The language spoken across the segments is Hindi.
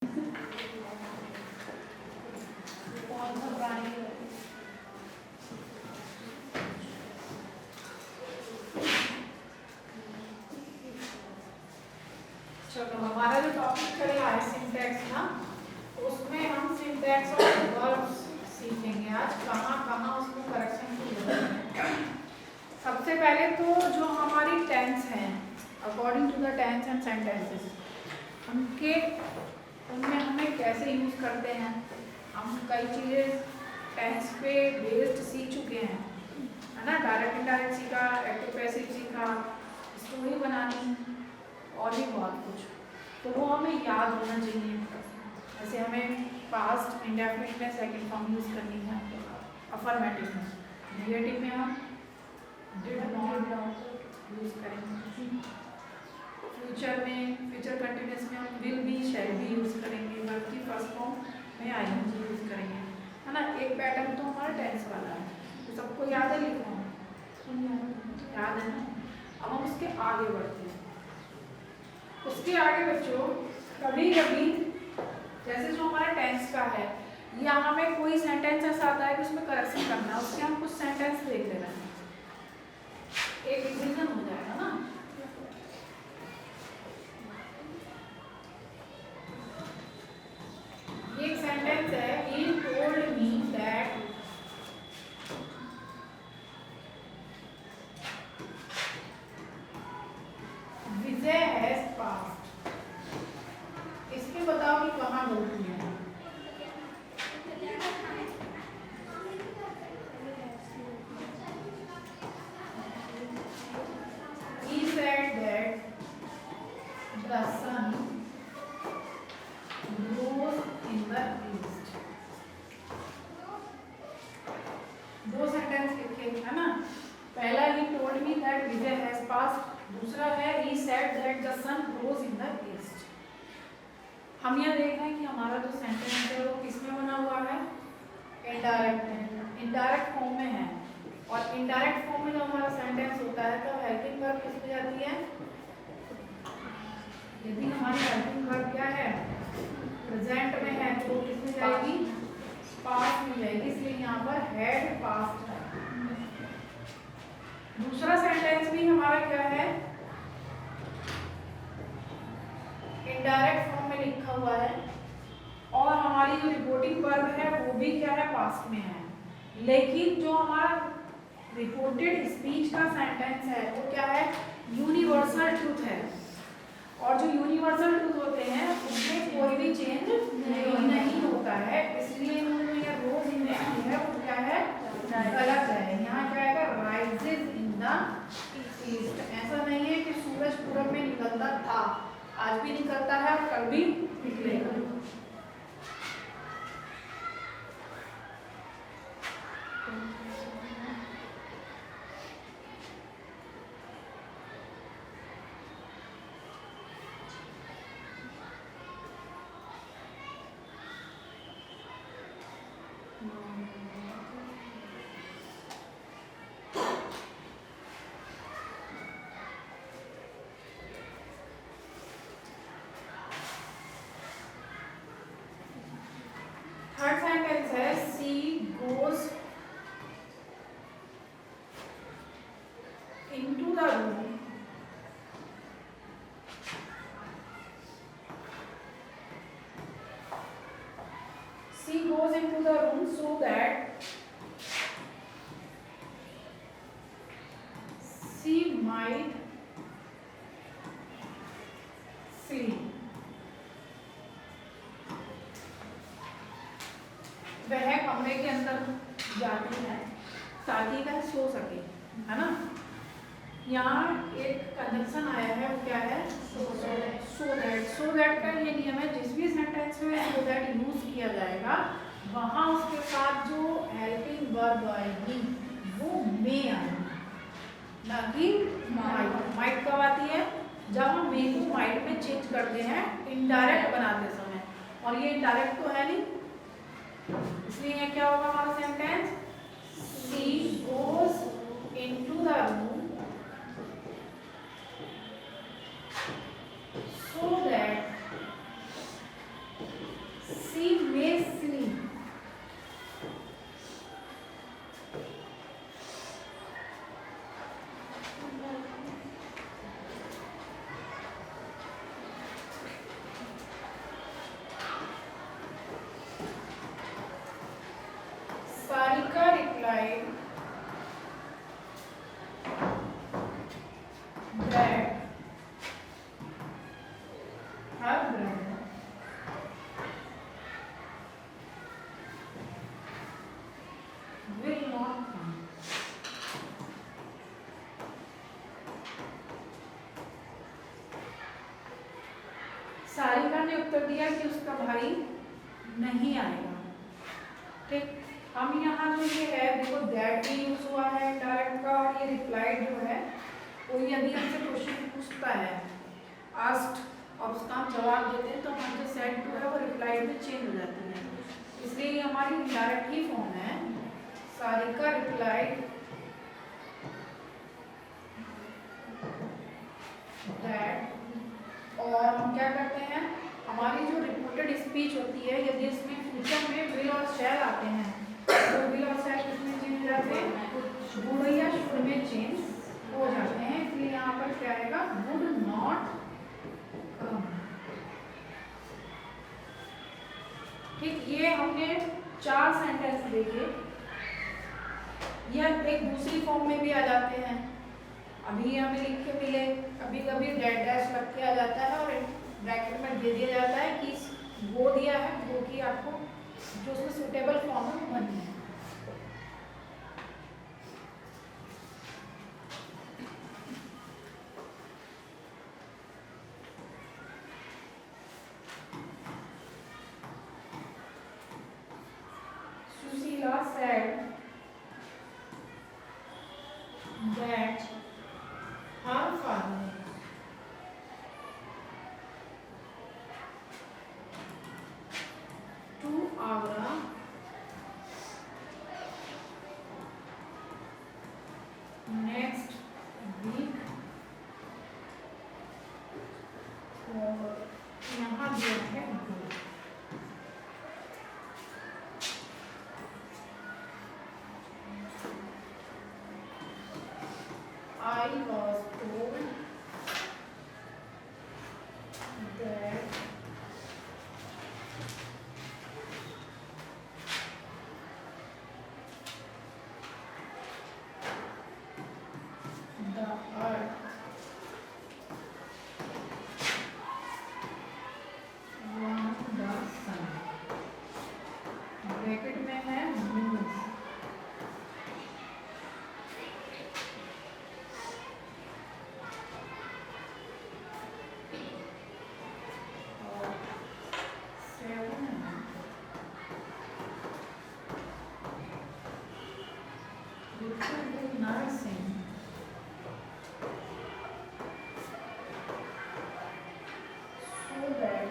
चलो हमारा जो टॉपिक चल रहा है सिंटैक्स ना, उसमें हम सिंटैक्स ऑफ वर्ब्स सीखेंगे आज। कहाँ कहाँ उसको करेक्शन की जरूरत है। सबसे पहले तो जो हमारी टेंस हैं, according to the tense and sentences, उनमें हमें कैसे यूज करते हैं। हम कई चीज़ें टेंस पे बेस्ड सीख चुके हैं, है ना। डायरेक्ट इनडायरेक्ट सीखा, एक्टिव पैसिव सीखा, स्टोरी बनानी और भी बहुत कुछ। तो वो हमें याद होना चाहिए। जैसे हमें पास्ट इंडेफिनिट में सेकंड फॉर्म यूज करनी है, अफर्मेटिव में। नेगेटिव में हम डिड नॉट यूज करेंगे। फ्यूचर में, फ्यूचर कंटिन्यूअस में हम will be, shall be use करेंगे। वर्ब की फर्स्ट फॉर्म में आईएनजी यूज करेंगे, है ना। एक पैटर्न तो हमारा टेंस वाला है, तो सबको याद है। लिखो, याद है ना। अब हम उसके आगे बढ़ते हैं। उसके आगे बच्चों, कभी कभी जैसे जो हमारा टेंस का है, यहाँ में कोई सेंटेंस ऐसा आता है कि उसमें करेक्शन करना है, उसके हम कुछ सेंटेंस देख ले रहे हैं, एक रिवीजन हो जाएगा ना। ये एक सेंटेंस है, he told me that Vijay has passed। इसमें बताओ कि कहाँ गलती है। He said that the sun rose in the east। दो सेंटेंस लिखे, है ना। पहला he told me that Vijay has passed, दूसरा है he said that the sun rose in the east। हम यह देख रहे हैं कि हमारा जो सेंटेंस है वो किसमें बना हुआ है, इनडायरेक्ट में, इनडायरेक्ट फॉर्म में है। और इनडायरेक्ट फॉर्म में जो हमारा सेंटेंस होता है तो हेल्पिंग वर्ब किसमें जाती है। यदि हमारी हेल्पिंग वर्ब क्या है, प्रेजेंट में है, तो किसमें जाएगी, पास्ट में जाएगी। इसलिए यहाँ पर हैड पास्ट है। दूसरा सेंटेंस भी हमारा क्या है, इनडायरेक्ट फॉर्म में लिखा हुआ है, और हमारी जो रिपोर्टिंग वर्ब है वो भी क्या है, पास्ट में है। लेकिन जो हमारा रिपोर्टेड स्पीच का सेंटेंस है वो क्या है, यूनिवर्सल ट्रूथ है। और जो यूनिवर्सल ट्रूथ होते हैं उसमें कोई भी चेंज नहीं होता है। इसलिए इन्होंने ये रोज यूज की है, वो क्या है, गलत है। यहाँ क्या है, राइजेज इन द ईस्ट। ऐसा नहीं है कि सूरज पूरब में निकलता था, आज भी निकलता है और कल भी निकलेगा। थर्ड सेंटेंस है she goes into the room. She goes into the room so that she might sleep. वह कमरे के अंदर जाती है ताकि वह सो सके, है ना। यहाँ एक कंजंक्शन आया है, वो क्या है, सो दैट। सो दैट का ये नियम है, जिस भी सेंटेंस में सो दैट यूज किया जाएगा वहाँ उसके साथ जो हेल्पिंग वर्ब आएगी वो मे आएगी, ना कि माइट। माइट कब आती है, जब हम मे को माइट में चेंज करते हैं इनडायरेक्ट बनाते समय, और ये इनडायरेक्ट तो है नहीं। इसलिए ये क्या होगा हमारा sentence, she goes into the room so that she में she. Sarika replied that her brother will not come. Sarika ने उत्तर दिया कि उसका भाई नहीं आएगा। ठीक, हम यहाँ जो ये है देखो दैट भी यूज हुआ है डायरेक्ट का, और ये रिप्लाइड जो है वो यदि हमसे क्वेश्चन पूछता है आस्क्ड और उसका हम जवाब देते हैं तो हमारे जो सेड टू है वो रिप्लाइड में चेंज हो जाती है, इसलिए ये हमारी डायरेक्ट ही फॉर्म है। सारिका रिप्लाइड दैट, और हम क्या करते हैं हमारी जो रिपोर्टेड स्पीच होती है यदि इसमें फ्यूचर में विल और शैल आते हैं तो विल और शैल किसमें चेंज हो जाते हैं, वुड या शुड में चेंज हो जाते हैं, इसलिए यहाँ पर क्या आएगा, वुड नॉट कम। ठीक, ये हमने 4 सेंटेंस देखे, यह एक दूसरी फॉर्म में भी आ जाते हैं। अभी हमें लिख के मिले, कभी कभी डेड डैश लग के आ जाता है और ब्रैकेट में दे दिया जाता है कि वो दिया है वो कि आपको जो उसमें सूटेबल फॉर्म है वो भरनी है। Susila said that her father to Agra next week, और यहाँ दिया है I was told that the earth round the sun, bracket में है moves, और 7 nursing so that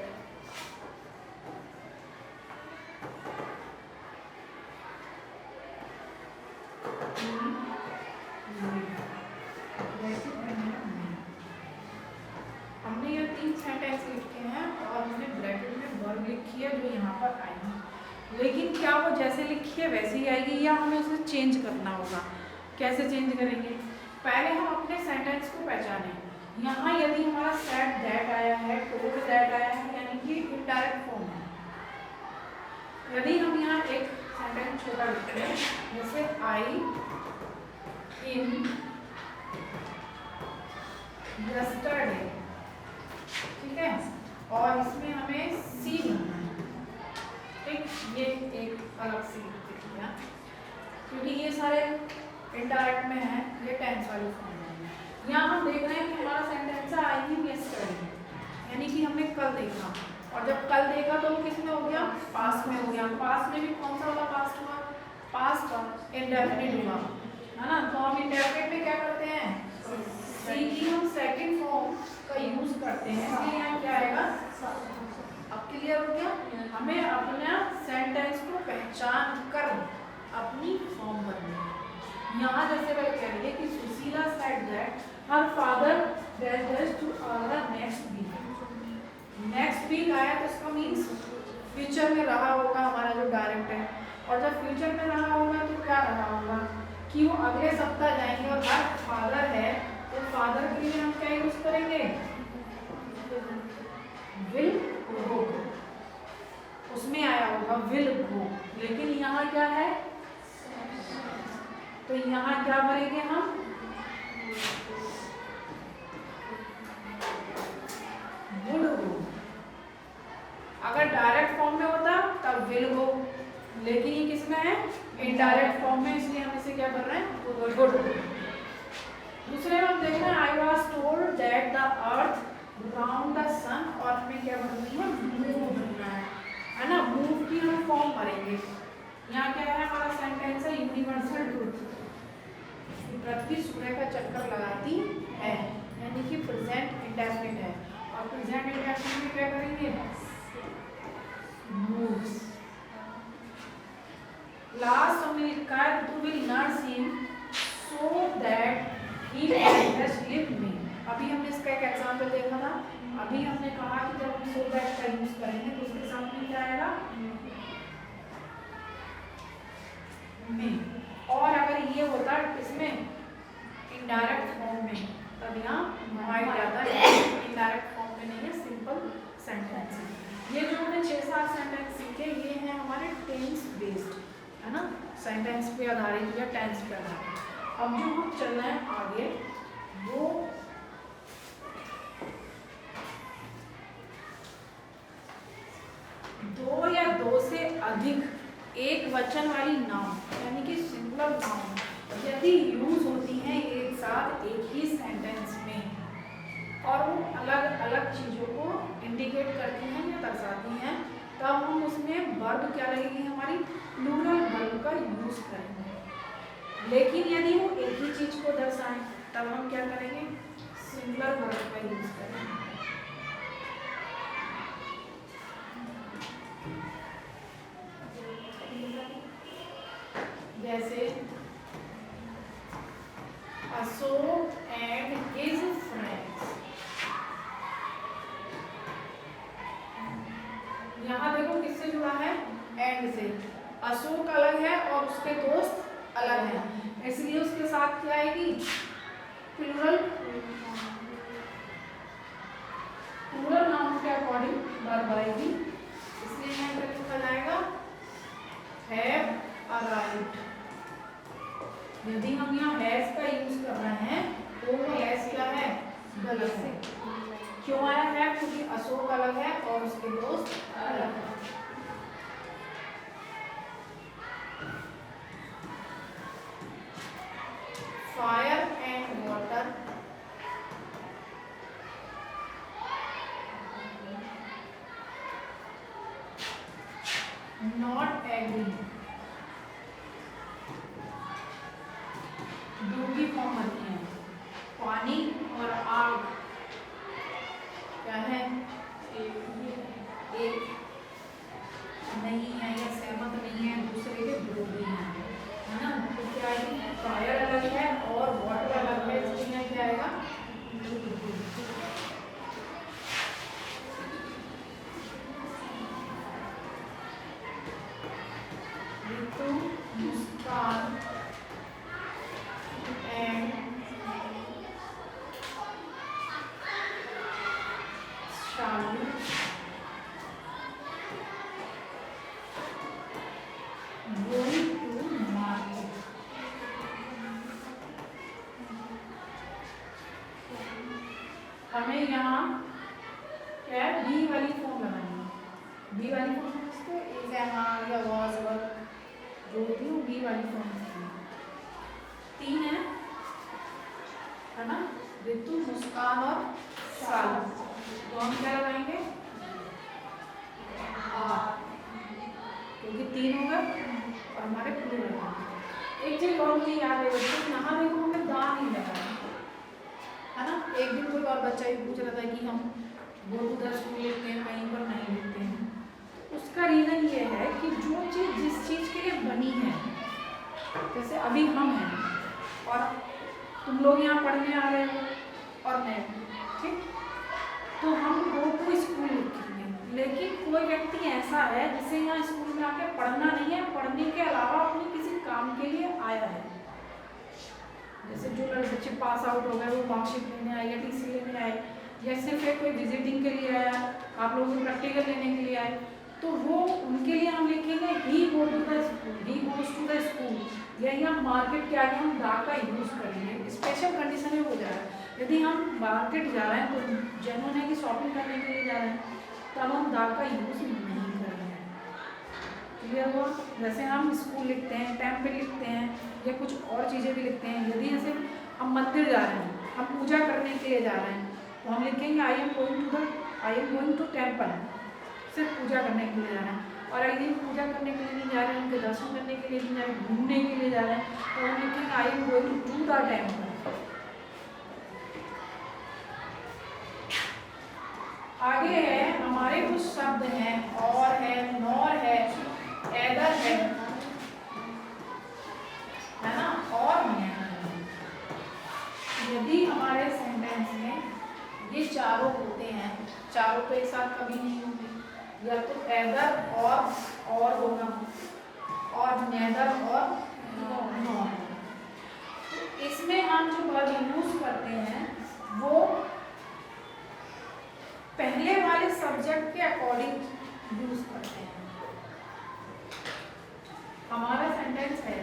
हमने ये 3 सेंटेंस लिखे हैं और हमने ब्रैकेट में वर्ब लिखी है जो यहाँ पर आई है, लेकिन क्या वो जैसे लिखी है वैसे ही आएगी या हमें उसे चेंज करना होगा? कैसे चेंज करेंगे? पहले हम अपने सेंटेंस को पहचानें। यहाँ यदि हमारा सेड दैट आया है, टोल्ड दैट आया है, यानी कि इनडायरेक्ट फॉर्म है। यदि हम यहाँ एक सेंटेंस छोटा लिखते हैं जैसे आई इन यस्टरडे, ठीक है, और इसमें हमें सी लिखना है। ठीक, ये एक अलग सी लिखिए क्योंकि ये सारे इनडायरेक्ट में है, ये टेंस वाली फॉर्म है। यहाँ हम देख रहे हैं कि हमारा सेंटेंस है आई इन यस्टरडे, यानी कि हमने कल देखा, और जब कल देखा तो वो किस में हो गया, पास्ट में हो गया। पास्ट में भी कौन सा वाला पास्ट हुआ, पास्ट इंडेफिनिट हुआ, है ना। तो हम इंडेफिनिट में क्या करते हैं, सी की हम सेकंड फॉर्म का यूज करते हैं, इसलिए यहाँ क्या आएगा, अब क्लियर हो गया। हमें अपना सेंटेंस को पहचान कर अपनी फॉर्म बननी है। यहाँ जैसे वह कह रही है कि Sushila said that her father dash to Agra next week। Next week आया तो इसका मीन्स फ्यूचर फ्यूचर में रहा होगा हमारा जो डायरेक्ट है, और जब फ्यूचर में रहा होगा तो क्या रहा होगा कि वो अगले सप्ताह जाएंगे और हर फादर है तो फादर के लिए हम क्या यूज करेंगे, विल गो, उसमें आया होगा विल गो, लेकिन यहाँ क्या है, तो यहाँ क्या भरेंगे हम, वुड गो। अगर डायरेक्ट फॉर्म में होता तब विल गो, लेकिन ये किस में है, इनडायरेक्ट फॉर्म में, इसलिए हम इसे क्या कर रहे हैं, वुड गो। दूसरे में हम देख रहे हैं I was told that the earth round the sun, और हमें क्या भरना है, मूव भरना है ना, मूव की हम फॉर्म भरेंगे। यहाँ क्या है हमारा सेंटेंस है यूनिवर्सल ट्रूथ, पृथ्वी सूर्य का चक्कर लगाती है, यानी कि प्रेजेंट इंडेफिनिट है, और प्रेजेंट इंडेफिनिट में क्या करेंगे, moves। लास्ट हमने लिखा है Ritu will nurse him so that he can just leave me. अभी हमने इसका एक एग्जांपल देखा था, अभी हमने कहा कि जब हम सो दैट का यूज करेंगे तो उसके साथ में क्या आएगा, में, और अगर ये होता इसमें इनडायरेक्ट फॉर्म में तब यहाँ माइट आता है, इनडायरेक्ट फॉर्म में नहीं है, सिंपल सेंटेंस है। ये जो हमने 6-7 सेंटेंस सीखे ये हैं हमारे टेंस बेस्ड, है ना, सेंटेंस पे आधारित या टेंस पे आधारित। अब जो हम चल रहे हैं आगे वो दो या दो से अधिक एक वचन वाली नाउन, यानी कि सिंगुलर नाउन यदि यूज होती हैं एक साथ एक ही सेंटेंस में, और वो अलग अलग चीज़ों को इंडिकेट करती हैं या दर्शाती हैं, तब हम उसमें वर्ब क्या लगेगी हमारी, प्लूरल वर्ब का यूज करेंगे। लेकिन यदि वो एक ही चीज़ को दर्शाएं तब हम क्या करेंगे, सिंगुलर वर्ब का यूज करेंगे। जैसे अशोक एंड हिज फ्रेंड्स, यहाँ देखो किससे जुड़ा है, एंड से। अशोक अलग है और उसके दोस्त अलग हैं, इसलिए उसके साथ क्या आएगी, प्लूरल, प्लूरल नाउन के अकॉर्डिंग वर्ब आएगी, इसलिए यहाँ पर लिखा जाएगा हैव अराइव्ड। यदि हम यहाँ हैज का यूज कर रहे हैं तो वो हैज क्या है, गलत है। क्यों आया है, क्योंकि अशोक अलग है और उसके दोस्त अलग है। Fire and water, not agree, दो की फॉर्म बनती है, पानी और आग क्या है, एक नहीं है या सहमत नहीं है, दूसरे के विरोधी है ना, तो क्या है, फायर अलग है और वाटर अलग है, इसलिए क्या आएगा, Ritu, Muskan and Shalu going to market। हमें यहाँ क्या है, बी वाली फॉर्म लगानी है, बी वाली फॉर्म समझते हो, इज एम आर या वाज वर जो होती है बी वाली फॉर्म होती है। 3 है ना, ऋतु, मुस्कान और शालू, तो हम क्या लगाएंगे, क्योंकि 3 हो गए और हमारे प्लूरल है। एक चीज और मुझे याद है बच्चों, यहाँ देखो हमने दा नहीं लगाया है ना। एक दिन कोई और बच्चा ही पूछ रहा था कि हम गो टू द स्कूल लिखते हैं, कहीं पर नहीं लिखते हैं। उसका रीज़न ये है कि जो चीज़ जिस चीज़ के लिए बनी है, जैसे अभी हम हैं और तुम लोग यहाँ पढ़ने आ रहे हो और मैं, ठीक, तो हम गो टू स्कूल लिखेंगे, लेकिन कोई व्यक्ति ऐसा है जिसे यहाँ स्कूल में आके पढ़ना नहीं है, पढ़ने के अलावा अपने किसी काम के लिए आया है। जैसे जो बच्चे पास आउट हो गए वो मार्कशीट लेने आए या टीसी लेने आए, या सिर्फ कोई विजिटिंग के लिए आया, आप लोगों को प्रैक्टिकल लेने के लिए आए, तो वो उनके लिए हम लिखेंगे he go to the school, he goes to the school. यही हम मार्केट के आगे हम दा का यूज़ करेंगे। स्पेशल कंडीशन में हो जा रहा है, यदि हम मार्केट जा रहे हैं तो जेन्युइन है कि शॉपिंग करने के लिए जा रहे हैं, तब हम दा का यूज़ नहीं कर रहे हैं। क्लियर हुआ? जैसे हम स्कूल लिखते हैं, टेम्पल लिखते हैं, या कुछ और चीज़ें भी लिखते हैं। यदि जैसे हम मंदिर जा रहे हैं, हम पूजा करने के लिए जा रहे हैं, तो हम लिखेंगे I am going to temple, सिर्फ पूजा करने के लिए जा रहे हैं। और यदि हम पूजा करने के लिए नहीं जा रहे हैं, उनके दर्शन करने के लिए नहीं जा रहे हैं, घूमने के लिए जा रहे हैं, तो हम लिखेंगे I am going to the temple. आगे है हमारे कुछ शब्द हैं, और है, नॉर है, एदर है ना, और नहीं। यदि हमारे सेंटेंस में ये चारों होते हैं, चारों तो एक साथ कभी नहीं होंगे, या तो एदर और होगा, और नेदर और नॉर। तो इसमें हम जो वर्ब यूज करते हैं वो पहले वाले सब्जेक्ट के अकॉर्डिंग यूज करते हैं। हमारा सेंटेंस है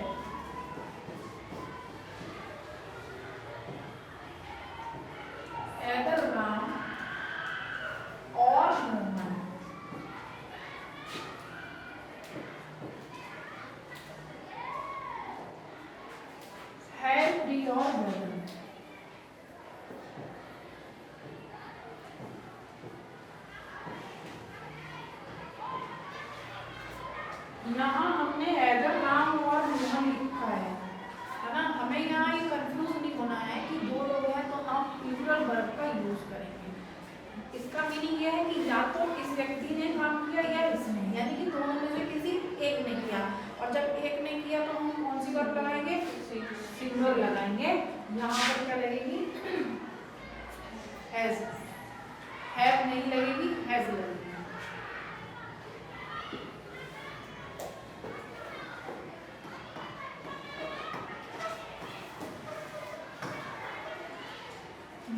either Ram or Mohan had your brother। यहाँ हमने either राम और मोहन लिखा है ना। हमें यहाँ ये कंफ्यूज नहीं होना है कि दो लोग हैं तो हम प्लूरल वर्ब का यूज करेंगे। इसका मीनिंग ये है कि या तो इस व्यक्ति ने काम किया या इसने, यानी कि दोनों में से किसी एक ने किया, और जब एक ने किया तो हम कौन सी वर्ब लगाएंगे? सिंगुलर लगाएंगे। यहाँ पर क्या लगेगी? हैज, हैव नहीं लगेगी, हैज लगेगी।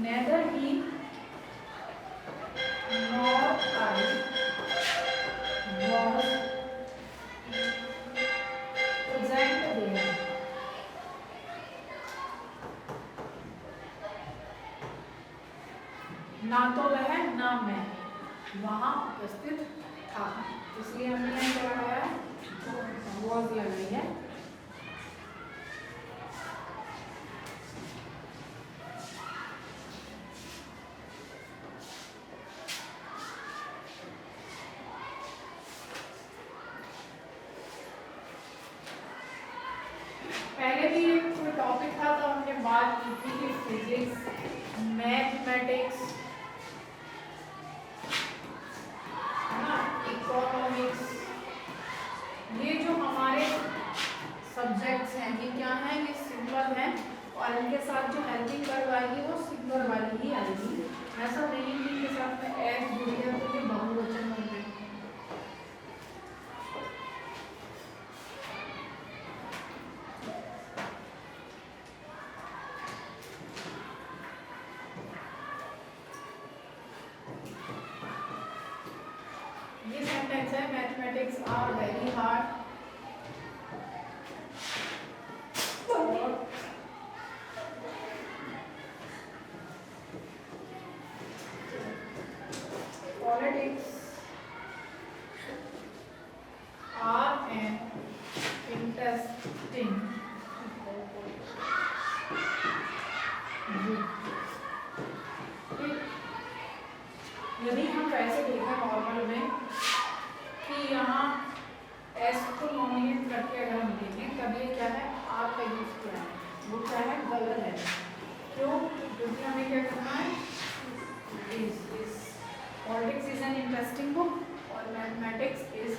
Neither he nor I was present there। ना तो वह ना मैं वहाँ उपस्थित था, इसलिए हमने क्या लगाया है? was लगाई है। पहले भी एक कोई टॉपिक था तो हमने बात की थी कि फिजिक्स, मैथमेटिक्स, है ना, इकोनॉमिक्स, ये जो हमारे सब्जेक्ट्स हैं ये क्या हैं? ये सिंगुलर हैं, और इनके साथ जो हेल्पिंग वर्ब आएगी वो सिंगुलर वाली ही आएगी। ऐसा नहीं है कि इनके साथ में एस जुड़ी है तो ये बहुवचन हो गए। ये सेंटेंस है mathematics are very hard. Politics are an interesting यदि हम वैसे देखें नॉर्मल में कि यहाँ एस को नॉमिनेट करके अगर हम देखें तब ये क्या है? आर का यूज किया है, वो क्या है? गलत है। क्यों? क्योंकि हमें क्या करना है? Politics is an interesting book और मैथमेटिक्स इज